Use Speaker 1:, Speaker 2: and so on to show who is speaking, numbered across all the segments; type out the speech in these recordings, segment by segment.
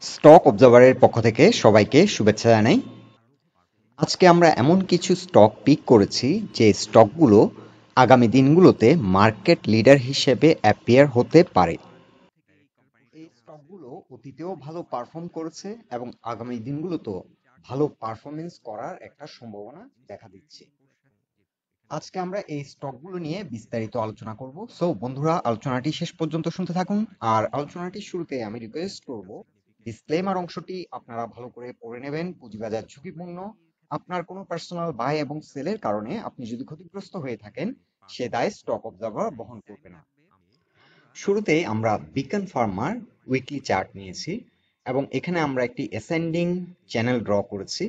Speaker 1: Stock অবজারভারের পক্ষ থেকে সবাইকে শুভেচ্ছা জানাই। আজকে আমরা এমন কিছু স্টক পিক করেছি যে স্টকগুলো আগামী দিনগুলোতে মার্কেট লিডার হিসেবে অ্যাপিয়ার হতে পারে। এই স্টকগুলো অতীতেও ভালো পারফর্ম করেছে এবং আগামী দিনগুলোতেও ভালো পারফরমেন্স করার একটা সম্ভাবনা দেখা দিচ্ছে। আজকে আমরা এই স্টকগুলো নিয়ে বিস্তারিত আলোচনা করব। সো বন্ধুরা, আলোচনাটি শেষ পর্যন্ত শুনতে থাকুন। আর আলোচনাটির শুরুতে আমি রিকোয়েস্ট করব, ডিসক্লেমার অংশটি আপনারা ভালো করে পড়ে নেবেন। পুঁজিবাজার ঝুঁকিপূর্ণ। আপনার কোনো পার্সোনাল বাই এবং সেলের কারণে আপনি যদি ক্ষতিগ্রস্ত হয়ে থাকেন, সে দায় স্টক অবজার্ভার বহন করবে না। শুরুতেই আমরা বিকন ফার্মার উইকলি চার্ট নিয়েছি এবং এখানে আমরা একটি অ্যাসেন্ডিং চ্যানেল ড্র করেছি।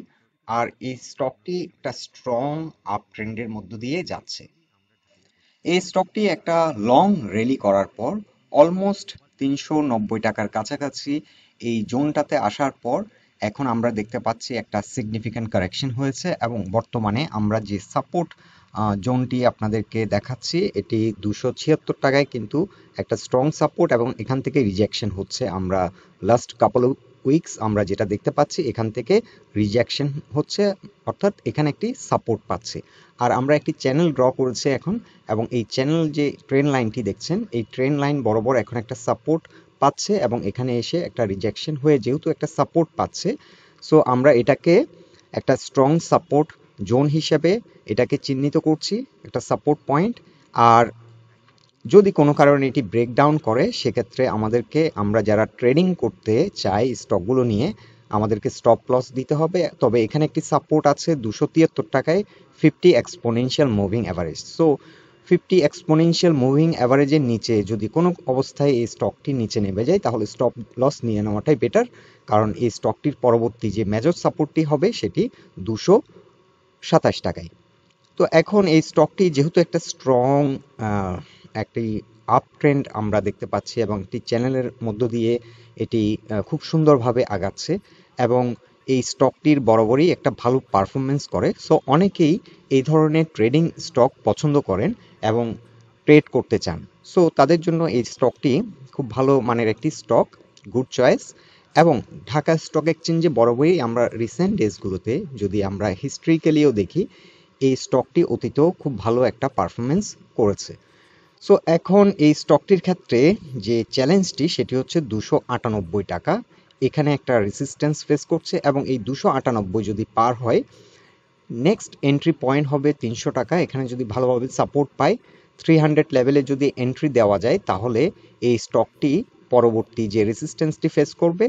Speaker 1: আর এই স্টকটি একটা স্ট্রং আপ ট্রেন্ডের মধ্য দিয়ে যাচ্ছে। এই স্টকটি একটা লং র্যালি করার পর অলমোস্ট 390 টাকার কাছাকাছি এই জোনটাতে আসার পর এখন আমরা দেখতে পাচ্ছি একটা সিগনিফিক্যান্ট কারেকশন হয়েছে এবং বর্তমানে আমরা যে সাপোর্ট জোনটি আপনাদেরকে দেখাচ্ছি এটি 276 টাকায় কিন্তু একটা স্ট্রং সাপোর্ট এবং এখান থেকে রিজেকশন হচ্ছে। আমরা লাস্ট কাপল উইকস আমরা যেটা দেখতে পাচ্ছি এখান থেকে রিজেকশন হচ্ছে, অর্থাৎ এখানে একটি সাপোর্ট পাচ্ছে। আর আমরা একটি চ্যানেল ড্র করেছি এখন এবং এই চ্যানেল যে ট্রেন লাইনটি দেখছেন এই ট্রেন লাইন বরাবর এখন একটা সাপোর্ট পাচ্ছে এবং এখানে এসে একটা রিজেকশন হয়ে যেহেতু একটা সাপোর্ট পাচ্ছে, সো আমরা এটাকে একটা স্ট্রং সাপোর্ট জোন হিসেবে এটাকে চিহ্নিত করছি, একটা সাপোর্ট পয়েন্ট। আর যদি কোনো কারণে এটি ব্রেকডাউন করে সেক্ষেত্রে আমরা যারা ট্রেডিং করতে চাই স্টকগুলো নিয়ে আমাদেরকে স্টপ লস দিতে হবে। তবে এখানে একটি সাপোর্ট আছে 273 টাকায় 50 exponential moving average. So 50 exponential moving অ্যাভারেজের নিচে যদি কোনো অবস্থায় এই স্টকটি নিচে নেমে যায় তাহলে স্টপ লস নিয়ে নেওয়াটাই বেটার, কারণ এই স্টকটির পরবর্তী যে মেজর সাপোর্টটি হবে সেটি 227 টাকায়। তো এখন এই স্টকটি যেহেতু একটা স্ট্রং একটি আপ ট্রেন্ড আমরা দেখতে পাচ্ছি এবং একটি চ্যানেলের মধ্য দিয়ে এটি খুব সুন্দরভাবে আগাচ্ছে এবং এই স্টকটির বরাবরই একটা ভালো পারফরমেন্স করে। সো অনেকেই এই ধরনের ট্রেডিং স্টক পছন্দ করেন এবং ট্রেড করতে চান। সো তাদের জন্য এই স্টকটি খুব ভালো মানের একটি স্টক, গুড চয়েস। এবং ঢাকা স্টক এক্সচেঞ্জে বরাবরই আমরা রিসেন্ট ডেজগুলোতে যদি আমরা হিস্ট্রিক্যালিও দেখি এই স্টকটি অতীতেও খুব ভালো একটা পারফরমেন্স করেছে। সো এখন এই স্টকটির ক্ষেত্রে যে চ্যালেঞ্জটি সেটি হচ্ছে 298 টাকা। এখানে একটা রেসিস্ট্যান্স ফেস করছে এবং এই 298 যদি পার হয় নেক্সট এন্ট্রি পয়েন্ট হবে 300 টাকা। এখানে যদি ভালোভাবে সাপোর্ট পায় 300 লেভেলে যদি এন্ট্রি দেওয়া যায় তাহলে এই স্টকটি পরবর্তী যে রেসিস্ট্যান্সটি ফেস করবে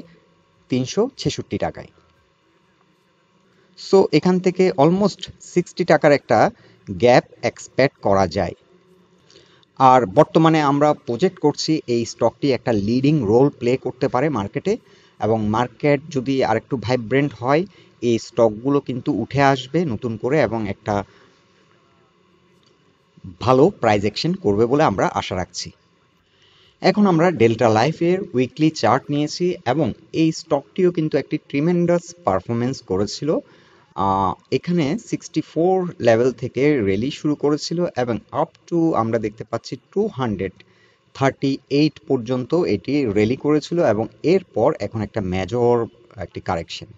Speaker 1: 366 টাকায়। সো এখান থেকে অলমোস্ট 60 টাকার একটা গ্যাপ এক্সপেক্ট করা যায়। আর বর্তমানে আমরা প্রজেক্ট করছি এই স্টকটি একটা লিডিং রোল প্লে করতে পারে মার্কেটে এবং মার্কেট যদি আরেকটু ভাইব্রেন্ট হয় এই স্টকগুলো কিন্তু উঠে আসবে নতুন করে এবং একটা ভালো প্রাইস অ্যাকশন করবে বলে আমরা আশা রাখছি। এখন আমরা ডেল্টা লাইফের উইকলি চার্ট নিয়েছি এবং এই স্টকটিও কিন্তু একটি ট্রিমেন্ডাস পারফরমেন্স করেছিল। এখানে 64 লেভেল থেকে র্যালি শুরু করেছিল এবং আপ টু আমরা দেখতে পাচ্ছি 238 পর্যন্ত এটি র্যালি করেছিল এবং এরপর এখন একটা মেজর একটি কারেকশন।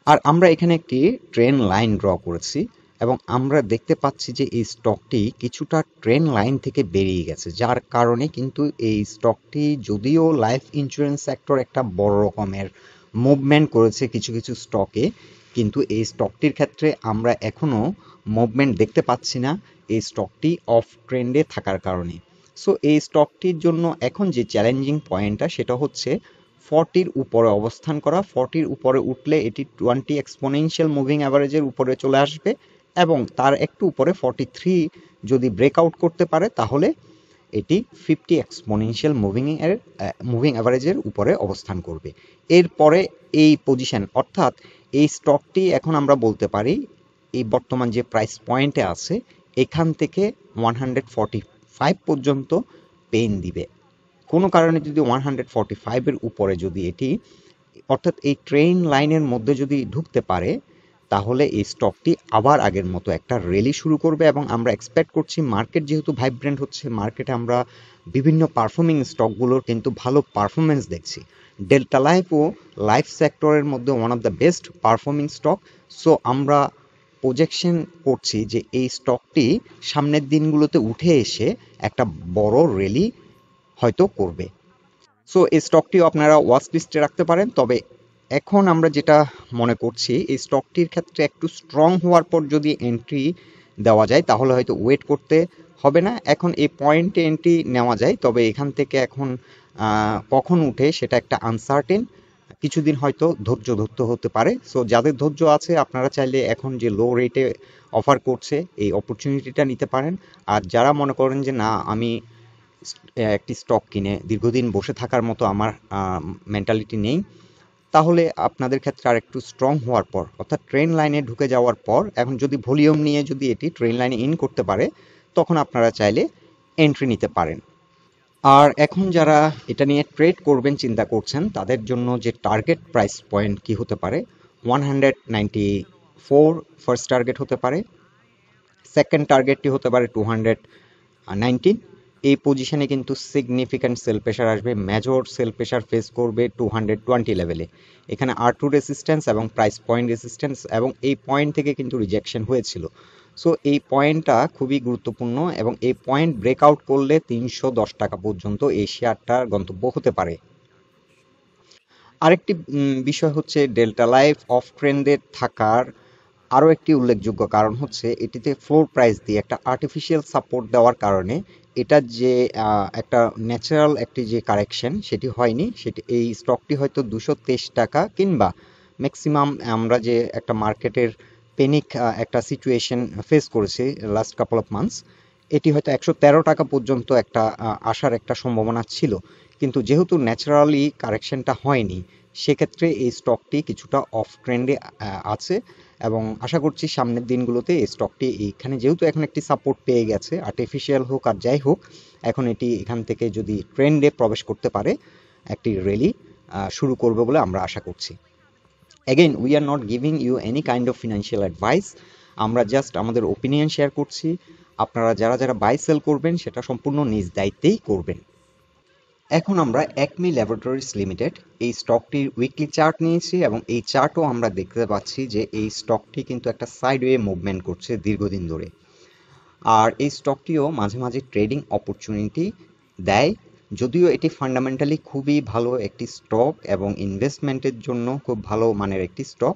Speaker 1: আর আমরা এখানে একটি ট্রেন লাইন ড্র করেছি এবং আমরা দেখতে পাচ্ছি যে এই স্টকটি কিছুটা ট্রেন লাইন থেকে বেরিয়ে গেছে, যার কারণে কিন্তু এই স্টকটি যদিও লাইফ ইন্স্যুরেন্স সেক্টর একটা বড় রকমের মুভমেন্ট করেছে কিছু কিছু স্টকে, কিন্তু এই স্টকটির ক্ষেত্রে আমরা এখনো মুভমেন্ট দেখতে পাচ্ছি না এই স্টকটি অফ ট্রেন্ডে থাকার কারণে। সো এই স্টকটির জন্য এখন যে চ্যালেঞ্জিং পয়েন্টটা সেটা হচ্ছে 40-র উপরে অবস্থান করা। 40-র উপরে উঠলে এটি 20 এক্সপোনেনশিয়াল মুভিং অ্যাভারেজের উপরে চলে আসবে এবং তার একটু উপরে 43 যদি ব্রেকআউট করতে পারে তাহলে এটি 50 এক্সপোনেনশিয়াল মুভিং অ্যাভারেজের উপরে অবস্থান করবে। এরপরে এই পজিশন অর্থাৎ এই স্টকটি এখন আমরা বলতে পারি এই বর্তমান যে প্রাইস পয়েন্টে আছে এখান থেকে 145 পর্যন্ত পেইন দিবে। কোনো কারণে যদি 145-এর উপরে যদি এটি অর্থাৎ এই ট্রেন লাইনের মধ্যে যদি ঢুকতে পারে তাহলে এই স্টকটি আবার আগের মতো একটা র্যালি শুরু করবে এবং আমরা এক্সপেক্ট করছি মার্কেট যেহেতু ভাইব্রেন্ট হচ্ছে মার্কেটে আমরা বিভিন্ন পারফর্মিং স্টকগুলোর কিন্তু ভালো পারফরমেন্স দেখছি। ডেল্টা লাইফও লাইফ সেক্টরের মধ্যে one of the best performing stock. So আমরা প্রজেকশন করছি যে এই স্টকটি সামনের দিনগুলোতে উঠে এসে একটা বড় র্যালি হয়তো করবে। সো এই স্টকটিও আপনারা ওয়াচ লিস্টে রাখতে পারেন। তবে এখন আমরা যেটা মনে করছি এই স্টকটির ক্ষেত্রে একটু স্ট্রং হওয়ার পর যদি এন্ট্রি দেওয়া যায় তাহলে হয়তো ওয়েট করতে হবে না। এখন এই পয়েন্টে এন্ট্রি নেওয়া যায়, তবে এখান থেকে এখন কখন উঠে সেটা একটা আনসার্টেন। কিছুদিন হয়তো ধৈর্য ধরতে হতে পারে। সো যাদের ধৈর্য আছে আপনারা চাইলে এখন যে লো রেটে অফার করছে এই অপরচুনিটিটা নিতে পারেন। আর যারা মনে করেন যে না আমি একটি স্টক কিনে দীর্ঘদিন বসে থাকার মতো আমার মেন্টালিটি নেই, তাহলে আপনাদের ক্ষেত্রে আর একটু স্ট্রং হওয়ার পর অর্থাৎ ট্রেন লাইনে ঢুকে যাওয়ার পর এখন যদি ভলিউম নিয়ে যদি এটি ট্রেন লাইনে ইন করতে পারে তখন আপনারা চাইলে এন্ট্রি নিতে পারেন। আর এখন যারা এটা নিয়ে ট্রেড করবেন চিন্তা করছেন তাদের জন্য যে টার্গেট প্রাইস পয়েন্ট কি হতে পারে, 194 ফার্স্ট টার্গেট হতে পারে, সেকেন্ড টার্গেটটি হতে পারে 219। এই পজিশনে কিন্তু সিগনিফিক্যান্ট সেল প্রেশার আসবে, মেজর সেল প্রেশার ফেস করবে 220 লেভেলে। এখানে R2 রেসিস্ট্যান্স এবং প্রাইস পয়েন্ট রেসিস্ট্যান্স এবং এই পয়েন্ট থেকে কিন্তু রিজেকশন হয়েছিল। সো এই পয়েন্টটা খুবই গুরুত্বপূর্ণ এবং এই পয়েন্ট ব্রেকআউট করলে 310 টাকা পর্যন্ত এই শেয়ারটার গন্তব্য হতে পারে। আরেকটি বিষয় হচ্ছে ডেল্টা লাইফ অফ ট্রেন্ডে থাকার আরও একটি উল্লেখযোগ্য কারণ হচ্ছে এটিতে ফ্লোর প্রাইস দিয়ে একটা আর্টিফিশিয়াল সাপোর্ট দেওয়ার কারণে এটা যে একটা ন্যাচারাল একটি যে কারেকশন সেটি হয়নি। সেটি এই স্টকটি হয়তো 223 টাকা কিংবা ম্যাক্সিমাম আমরা যে একটা মার্কেটের পেনিক একটা সিচুয়েশন ফেস করেছি লাস্ট কাপল অফ মান্থস, এটি হয়তো 113 টাকা পর্যন্ত একটা আসার একটা সম্ভাবনা ছিল। কিন্তু যেহেতু ন্যাচারালি কারেকশনটা হয়নি সেক্ষেত্রে এই স্টকটি কিছুটা অফ ট্রেন্ডে আছে এবং আশা করছি সামনের দিনগুলোতে এই স্টকটি এইখানে যেহেতু এখন একটি সাপোর্ট পেয়ে গেছে আর্টিফিশিয়াল হোক আর যাই হোক, এখন এটি এখান থেকে যদি ট্রেন্ডে প্রবেশ করতে পারে একটি র্যালি শুরু করবে বলে আমরা আশা করছি। Again we are not giving you any kind of financial advice, আমরা জাস্ট আমাদের ওপিনিয়ন শেয়ার করছি। আপনারা যারা যারা বাই সেল করবেন সেটা সম্পূর্ণ নিজ দায়িত্বেই করবেন। এখন আমরা একমি ল্যাবরেটরিজ লিমিটেড এই স্টকটির উইকলি চার্ট নিয়েছি এবং এই চার্টও আমরা দেখতে পাচ্ছি যে এই স্টকটি কিন্তু একটা সাইডওয়ে মুভমেন্ট করছে দীর্ঘদিন ধরে। আর এই স্টকটিও মাঝে মাঝে ট্রেডিং অপরচুনিটি দেয়, যদিও এটি ফান্ডামেন্টালি খুবই ভালো একটি স্টক এবং ইনভেস্টমেন্টের জন্য খুব ভালো মানের একটি স্টক।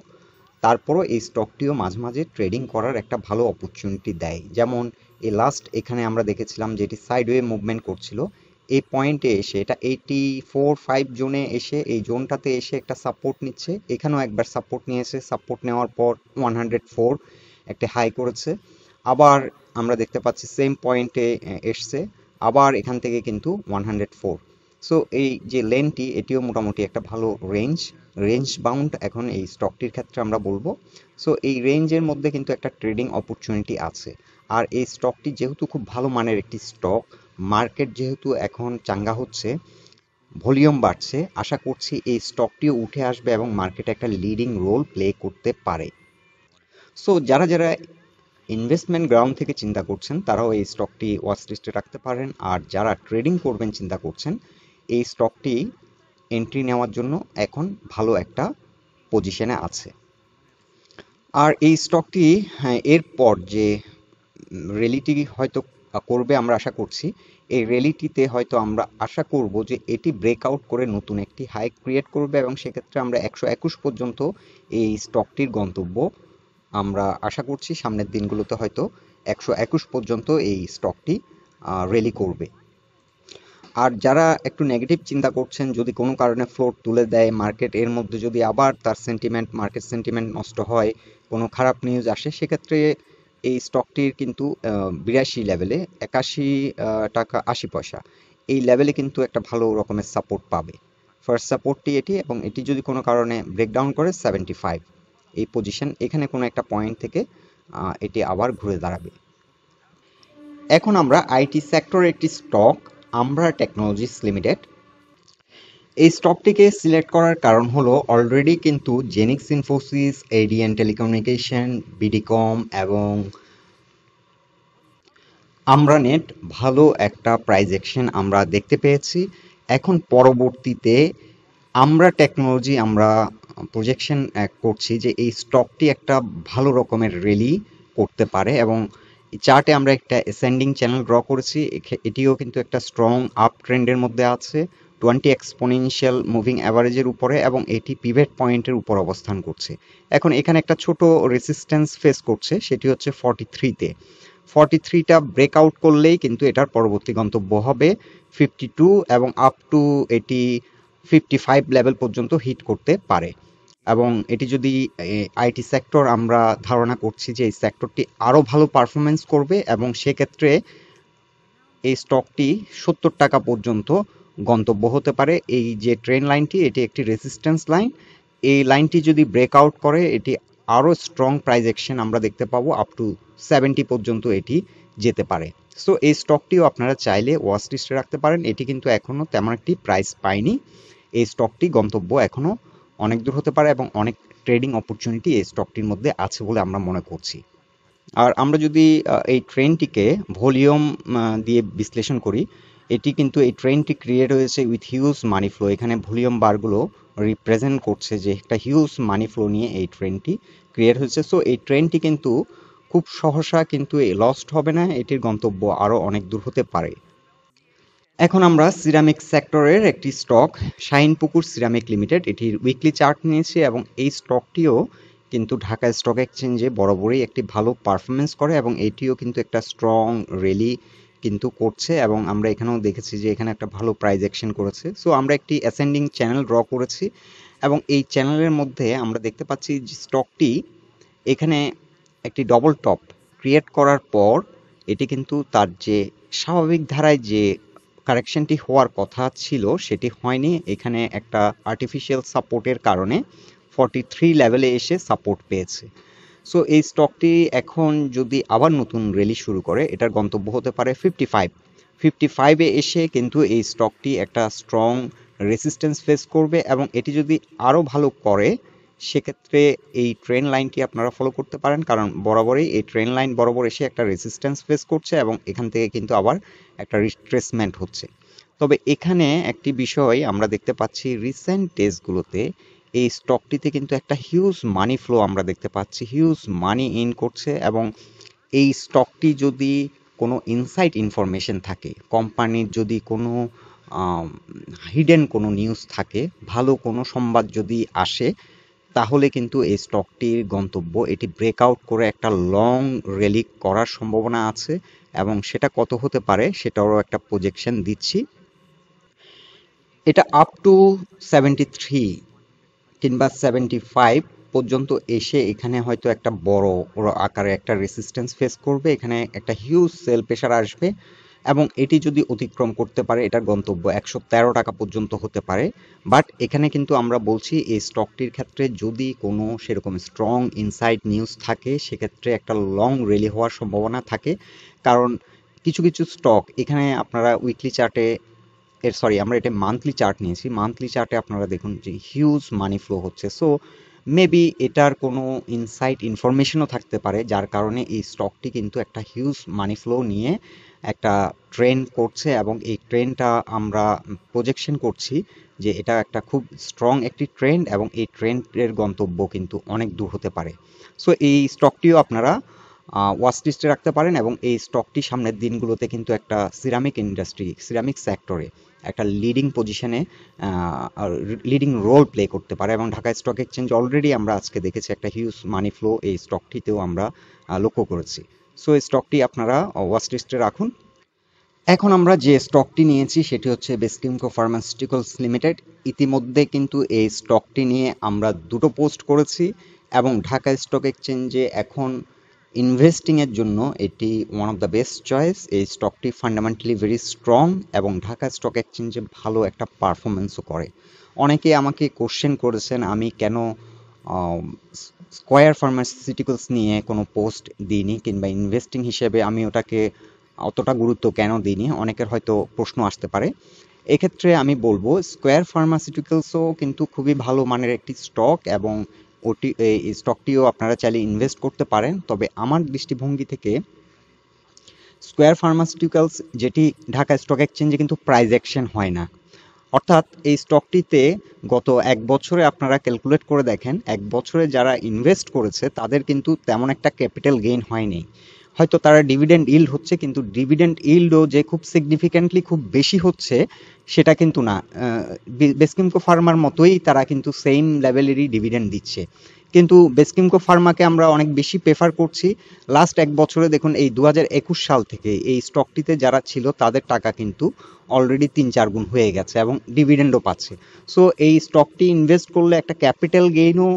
Speaker 1: তারপরও এই স্টকটিও মাঝে মাঝে ট্রেডিং করার একটা ভালো অপরচুনিটি দেয়। যেমন এই লাস্ট এখানে আমরা দেখেছিলাম যে এটি সাইডওয়ে মুভমেন্ট করছিল, এই পয়েন্টে এসে এটা 84-5 জোনে এসে এই জোনটাতে এসে একটা সাপোর্ট নিচ্ছে। এখানেও একবার সাপোর্ট নিয়েছে, সাপোর্ট নেওয়ার পর 104 একটা হাই করেছে, আবার আমরা দেখতে পাচ্ছি সেম পয়েন্টে এসছে, আবার এখান থেকে কিন্তু 104। সো এই যে লেনটি এটিও মোটামুটি একটা ভালো রেঞ্জ বাউন্ড এখন এই স্টকটির ক্ষেত্রে আমরা বলবো। সো এই রেঞ্জের মধ্যে কিন্তু একটা ট্রেডিং অপরচুনিটি আছে। আর এই স্টকটি যেহেতু খুব ভালো মানের একটি স্টক, মার্কেট যেহেতু এখন চাঙ্গা হচ্ছে, ভলিউম বাড়ছে, আশা করছি এই স্টকটিও উঠে আসবে এবং মার্কেটে একটা লিডিং রোল প্লে করতে পারে। সো যারা যারা ইনভেস্টমেন্ট গ্রাউন্ড থেকে চিন্তা করছেন তারাও এই স্টকটি ওয়াচ লিস্টে রাখতে পারেন। আর যারা ট্রেডিং করবেন চিন্তা করছেন এই স্টকটি এন্ট্রি নেওয়ার জন্য এখন ভালো একটা পজিশনে আছে। আর এই স্টকটি এরপর যে র্যালিটি হয়তো করবে আমরা আশা করছি, এই র্যালিটিতে হয়তো আমরা আশা করব যে এটি ব্রেকআউট করে নতুন একটি হাই ক্রিয়েট করবে এবং সেক্ষেত্রে আমরা 121 পর্যন্ত এই স্টকটির গন্তব্য আমরা আশা করছি। সামনের দিনগুলোতে হয়তো 121 পর্যন্ত এই স্টকটি র্যালি করবে। আর যারা একটু নেগেটিভ চিন্তা করছেন যদি কোনো কারণে ফ্লোর তুলে দেয় মার্কেট, এর মধ্যে যদি আবার তার মার্কেট সেন্টিমেন্ট নষ্ট হয়, কোনো খারাপ নিউজ আসে, সেক্ষেত্রে এই স্টকটির কিন্তু 82 লেভেলে 81 টাকা 80 পয়সা এই লেভেলে কিন্তু একটা ভালো রকমের সাপোর্ট পাবে। ফার্স্ট সাপোর্টটি এটি এবং এটি যদি কোনো কারণে ব্রেকডাউন করে 75 এই পজিশন, এখানে কোনো একটা পয়েন্ট থেকে এটি আবার ঘুরে দাঁড়াবে। এখন আমরা আইটি সেক্টরের একটি স্টক আমরা টেকনোলজিস লিমিটেড, এই স্টকটিকে সিলেক্ট করার কারণ হলো অলরেডি কিন্তু Xenix Infosys, ADN telecommunication, BDCom এবং আমরানেট ভালো একটা প্রাইস অ্যাকশন আমরা দেখতে পেয়েছি। এখন পরবর্তীতে আমরা টেকনোলজি আমরা প্রজেকশন করছি যে এই স্টকটি একটা ভালো রকমের র্যালি করতে পারে, এবং চার্টে আমরা একটা অ্যাসেন্ডিং চ্যানেল ড্র করেছি। এটিও কিন্তু একটা স্ট্রং আপ ট্রেন্ডের মধ্যে আছে 20 এক্সপোনেনশিয়াল মুভিং অ্যাভারেজের উপরে, এবং এটি পিভট পয়েন্টের উপর অবস্থান করছে। এখন এখানে একটা ছোট রেসিস্ট্যান্স ফেস করছে, সেটি হচ্ছে 43-তে। 43টা ব্রেকআউট করলেই কিন্তু এটার পরবর্তী গন্তব্য হবে 52, এবং আপ টু এটি 55 লেভেল পর্যন্ত হিট করতে পারে। এবং এটি যদি আইটি সেক্টর, আমরা ধারণা করছি যে এই সেক্টরটি আরও ভালো পারফরমেন্স করবে, এবং সেক্ষেত্রে এই স্টকটি 70 টাকা পর্যন্ত গন্তব্য হতে পারে। এই যে ট্রেন লাইনটি, এটি একটি রেজিস্ট্যান্স লাইন। এই লাইনটি যদি ব্রেকআউট করে এটি আরও স্ট্রং প্রাইস অ্যাকশন আমরা দেখতে পাবো, আপ টু 70 পর্যন্ত এটি যেতে পারে। সো এই স্টকটিও আপনারা চাইলে ওয়াচ লিস্টে রাখতে পারেন। এটি কিন্তু এখনও তেমন একটি প্রাইস পায়নি। এই স্টকটি গন্তব্য এখনও অনেক দূর হতে পারে, এবং অনেক ট্রেডিং অপরচুনিটি এই স্টকটির মধ্যে আছে বলে আমরা মনে করছি। আর আমরা যদি এই ট্রেনটিকে ভলিউম দিয়ে বিশ্লেষণ করি, এটি কিন্তু এই ট্রেনটি ক্রিয়েট হয়েছে উইথ হিউজ মানি ফ্লো। এখানে ভলিউম বারগুলো রিপ্রেজেন্ট করছে যে একটা হিউজ মানি ফ্লো নিয়ে এই ট্রেনটি ক্রিয়েট হয়েছে। সো এই ট্রেনটি কিন্তু খুব সহসা কিন্তু লস্ট হবে না, এটির গন্তব্য আরও অনেক দূর হতে পারে। এখন আমরা সিরামিক সেক্টরের একটি স্টক, শাহিনপুকুর সিরামিক লিমিটেড, এটির উইকলি চার্ট নিয়েছি, এবং এই স্টকটিও কিন্তু ঢাকা স্টক এক্সচেঞ্জে বরাবরই একটি ভালো পারফরমেন্স করে, এবং এটিও কিন্তু একটা স্ট্রং র্যালি কিন্তু করছে, এবং আমরা এখানেও দেখেছি যে এখানে একটা ভালো প্রাইস অ্যাকশন করেছে। সো আমরা একটি অ্যাসেন্ডিং চ্যানেল ড্র করেছি, এবং এই চ্যানেলের মধ্যে আমরা দেখতে পাচ্ছি যে স্টকটি এখানে একটি ডবল টপ ক্রিয়েট করার পর এটি কিন্তু তার যে স্বাভাবিক ধারায় যে কারেকশনটি হওয়ার কথা ছিল সেটি হয়নি। এখানে একটা আর্টিফিশিয়াল সাপোর্টের কারণে 43 লেভেলে এসে সাপোর্ট পেয়েছে। সো এই স্টকটি এখন যদি আবার নতুন র্যালি শুরু করে, এটার গন্তব্য হতে পারে 55-এ এসে কিন্তু এই স্টকটি একটা স্ট্রং রেসিস্ট্যান্স ফেস করবে, এবং এটি যদি আরও ভালো করে সেক্ষেত্রে এই ট্রেন লাইনটি আপনারা ফলো করতে পারেন, কারণ বরাবরই এই ট্রেন লাইন বরাবর এসে একটা রেসিস্ট্যান্স ফেস করছে, এবং এখান থেকে কিন্তু আবার একটা রিট্রেসমেন্ট হচ্ছে। তবে এখানে একটি বিষয় আমরা দেখতে পাচ্ছি, রিসেন্ট ডেজগুলোতে এই স্টকটিতে কিন্তু একটা হিউজ মানি ফ্লো আমরা দেখতে পাচ্ছি, হিউজ মানি ইন করছে, এবং এই স্টকটি যদি কোনো ইনসাইট ইনফরমেশন থাকে, কোম্পানির যদি কোনো হিডেন কোনো নিউজ থাকে, ভালো কোনো সংবাদ যদি আসে, তাহলে কিন্তু এই স্টকটির গন্তব্য এটি ব্রেকআউট করে একটা লং র্যালি করার সম্ভাবনা আছে, এবং সেটা কত হতে পারে সেটারও একটা প্রজেকশন দিচ্ছি। এটা আপ টু 73 কিংবা 75 পর্যন্ত এসে এখানে হয়তো একটা বড় বড় আকারে একটা রেসিস্ট্যান্স ফেস করবে, এখানে একটা হিউজ সেল প্রেশার আসবে, এবং এটি যদি অতিক্রম করতে পারে এটার গন্তব্য 113 টাকা পর্যন্ত হতে পারে। বাট এখানে কিন্তু আমরা বলছি এই স্টকটির ক্ষেত্রে যদি কোনো সেরকম স্ট্রং ইনসাইড নিউজ থাকে সেক্ষেত্রে একটা লং র্যালি হওয়ার সম্ভাবনা থাকে, কারণ কিছু কিছু স্টক এখানে আপনারা উইকলি চার্টে আমরা এটা মান্থলি চার্ট নিয়েছি, মান্থলি চার্টে আপনারা দেখুন যে হিউজ মানি ফ্লো হচ্ছে। সো মেবি এটার কোনো ইনসাইট ইনফরমেশনও থাকতে পারে, যার কারণে এই স্টকটি কিন্তু একটা হিউজ মানি ফ্লো নিয়ে একটা ট্রেন্ড করছে, এবং এই ট্রেন্ডটা আমরা প্রজেকশন করছি যে এটা একটা খুব স্ট্রং একটি ট্রেন্ড, এবং এই ট্রেন্ডের গন্তব্য কিন্তু অনেক দূর হতে পারে। সো এই স্টকটিও আপনারা ওয়াচ লিস্টে রাখতে পারেন, এবং এই স্টকটি সামনের দিনগুলোতে কিন্তু একটা সিরামিক ইন্ডাস্ট্রি, সিরামিক সেক্টরে একটা লিডিং পজিশনে লিডিং রোল প্লে করতে পারে, এবং ঢাকা স্টক এক্সচেঞ্জ অলরেডি আমরা আজকে দেখেছি একটা হিউজ মানি ফ্লো এই স্টকটিতেও আমরা লক্ষ্য করেছি। সো এই স্টকটি আপনারা ওয়াচ লিস্টে রাখুন। এখন আমরা যে স্টকটি নিয়েছি সেটি হচ্ছে বেস্কিমকো ফার্মাসিউটিক্যালস লিমিটেড। ইতিমধ্যে কিন্তু এই স্টকটি নিয়ে আমরা দুটো পোস্ট করেছি, এবং ঢাকা স্টক এক্সচেঞ্জে এখন ইনভেস্টিংয়ের জন্য এটি one of the best choice. এই স্টকটি ফান্ডামেন্টালি ভেরি স্ট্রং, এবং ঢাকা স্টক এক্সচেঞ্জে ভালো একটা পারফরমেন্সও করে। অনেকে আমাকে কোশ্চেন করেছেন আমি কেন স্কয়ার ফার্মাসিউটিক্যালস নিয়ে কোনো পোস্ট দিইনি, কিংবা ইনভেস্টিং হিসেবে আমি ওটাকে অতটা গুরুত্ব কেন দিইনি, অনেকের হয়তো প্রশ্ন আসতে পারে। এক্ষেত্রে আমি বলবো স্কয়ার ফার্মাসিউটিক্যালসও কিন্তু খুবই ভালো মানের একটি স্টক, এবং এই স্টকটিও আপনারা চাইলে ইনভেস্ট করতে পারেন। তবে আমার দৃষ্টিভঙ্গি থেকে স্কয়ার ফার্মাসিউটিক্যালস, যেটি ঢাকা স্টক এক্সচেঞ্জে কিন্তু প্রাইস অ্যাকশন হয় না, অর্থাৎ এই স্টকটিতে গত 1 বছরে আপনারা ক্যালকুলেট করে দেখেন, 1 বছরে যারা ইনভেস্ট করেছে তাদের কিন্তু তেমন একটা ক্যাপিটাল গেইন হয়নি। হয়তো তারা ডিভিডেন্ড ইল্ড হচ্ছে, কিন্তু ডিভিডেন্ড ইল্ডও যে খুব সিগনিফিক্যান্টলি খুব বেশি হচ্ছে সেটা কিন্তু না। বেসকিমকো ফার্মার মতোই তারা কিন্তু সেম লেভেলেরই ডিভিডেন্ড দিচ্ছে, কিন্তু বেসকিমকো ফার্মাকে আমরা অনেক বেশি প্রেফার করছি। লাস্ট 1 বছরে দেখুন, এই 2021 সাল থেকে এই স্টকটিতে যারা ছিল তাদের টাকা কিন্তু অলরেডি 3-4 গুণ হয়ে গেছে এবং ডিভিডেন্ডও পাচ্ছে। সো এই স্টকটি ইনভেস্ট করলে একটা ক্যাপিটাল গেইনও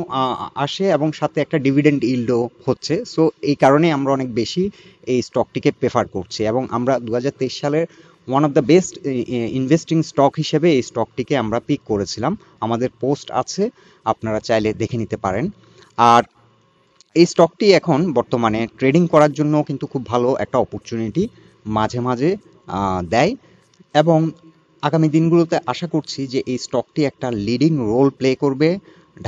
Speaker 1: আসে এবং সাথে একটা ডিভিডেন্ড ইল্ডও হচ্ছে। সো এই কারণে আমরা অনেক বেশি এই স্টকটিকে প্রেফার করছি এবং আমরা 2023 সালের one of the best investing stock হিসেবে এই স্টকটিকে আমরা পিক করেছিলাম। আমাদের পোস্ট আছে, আপনারা চাইলে দেখে নিতে পারেন। আর এই স্টকটি এখন বর্তমানে ট্রেডিং করার জন্য কিন্তু খুব ভালো একটা অপরচুনিটি মাঝে মাঝে দেয়, এবং আগামী দিনগুলোতে আশা করছি যে এই স্টকটি একটা লিডিং রোল প্লে করবে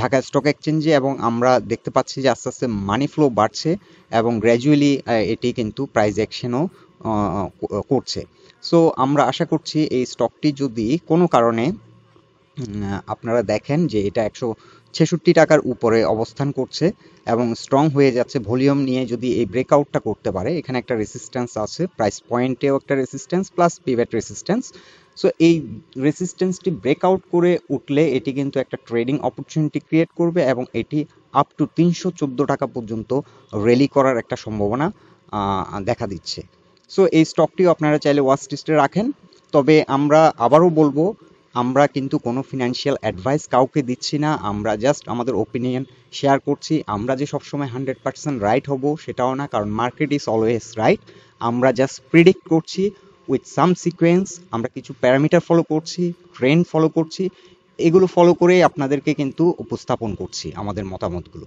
Speaker 1: ঢাকা স্টক এক্সচেঞ্জে, এবং আমরা দেখতে পাচ্ছি যে আস্তে আস্তে মানি ফ্লো বাড়ছে এবং গ্র্যাজুয়ালি এটি কিন্তু প্রাইস অ্যাকশনও করছে। সো আমরা আশা করছি এই স্টকটি যদি কোনো কারণে আপনারা দেখেন যে এটা 166 টাকার উপরে অবস্থান করছে এবং স্ট্রং হয়ে যাচ্ছে, ভলিউম নিয়ে যদি এই ব্রেকআউটটা করতে পারে, এখানে একটা রেসিস্ট্যান্স আছে, প্রাইস পয়েন্টেও একটা resistance plus pivot resistance. So এই রেসিস্ট্যান্সটি ব্রেকআউট করে উঠলে এটি কিন্তু একটা ট্রেডিং অপরচুনিটি ক্রিয়েট করবে এবং এটি আপ টু 314 টাকা পর্যন্ত র্যালি করার একটা সম্ভাবনা দেখা দিচ্ছে। সো এই স্টকটিও আপনারা চাইলে ওয়াচ লিস্টে রাখেন। তবে আমরা আবারও বলবো, আমরা কিন্তু কোনো ফিনান্সিয়াল অ্যাডভাইস কাউকে দিচ্ছি না, আমরা জাস্ট আমাদের ওপিনিয়ন শেয়ার করছি। আমরা যে সবসময় 100% রাইট হব সেটাও না, কারণ মার্কেট ইজ অলওয়েজ রাইট। আমরা জাস্ট প্রিডিক্ট করছি উইথ সাম সিকোয়েন্স, আমরা কিছু প্যারামিটার ফলো করছি, ট্রেন্ড ফলো করছি, এগুলো ফলো করেই আপনাদেরকে কিন্তু উপস্থাপন করছি আমাদের মতামতগুলো।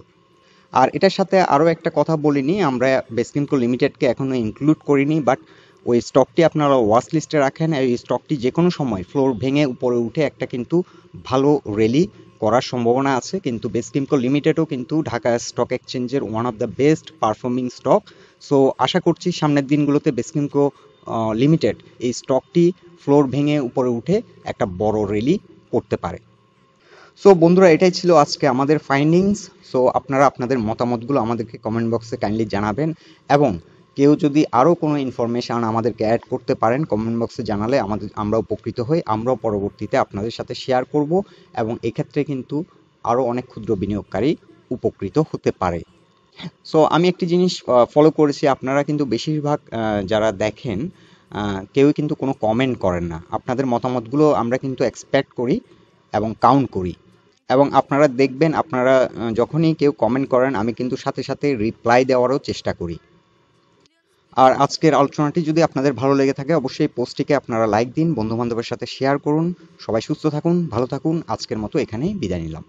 Speaker 1: আর এটার সাথে আরও একটা কথা বলিনি, আমরা বেসকিমকো লিমিটেডকে এখনও ইনক্লুড করিনি, বাট ওই স্টকটি আপনারা ওয়াচ লিস্টে রাখেন। এই স্টকটি যে কোনো সময় ফ্লোর ভেঙে উপরে উঠে একটা কিন্তু ভালো র্যালি করার সম্ভাবনা আছে। কিন্তু বেসকিমকো লিমিটেডও কিন্তু ঢাকা স্টক এক্সচেঞ্জের one of the best performing stock. So আশা করছি সামনের দিনগুলোতে বেসকিমকো লিমিটেড এই স্টকটি ফ্লোর ভেঙে উপরে উঠে একটা বড় র্যালি করতে পারে। সো বন্ধুরা, এটাই ছিল আজকে আমাদের ফাইন্ডিংস। সো আপনারা আপনাদের মতামতগুলো আমাদেরকে কমেন্ট বক্সে কাইন্ডলি জানাবেন, এবং কেউ যদি আরও কোনো ইনফরমেশান আমাদেরকে অ্যাড করতে পারেন কমেন্ট বক্সে জানালে আমরা উপকৃত হই, আমরাও পরবর্তীতে আপনাদের সাথে শেয়ার করব, এবং এক্ষেত্রে কিন্তু আরও অনেক ক্ষুদ্র বিনিয়োগকারী উপকৃত হতে পারে। সো আমি একটি জিনিস ফলো করেছি, আপনারা কিন্তু বেশিরভাগ যারা দেখেন কেউই কিন্তু কোনো কমেন্ট করেন না। আপনাদের মতামতগুলো আমরা কিন্তু এক্সপেক্ট করি এবং কাউন্ট করি, এবং আপনারা দেখবেন আপনারা যখনই কেউ কমেন্ট করেন আমি কিন্তু সাথে সাথে রিপ্লাই দেওয়ারও চেষ্টা করি। আর আজকের আলোচনাটি যদি আপনাদের ভালো লেগে থাকে অবশ্যই পোস্টটিকে আপনারা লাইক দিন, বন্ধুবান্ধবের সাথে শেয়ার করুন। সবাই সুস্থ থাকুন, ভালো থাকুন। আজকের মতো এখানেই বিদায় নিলাম।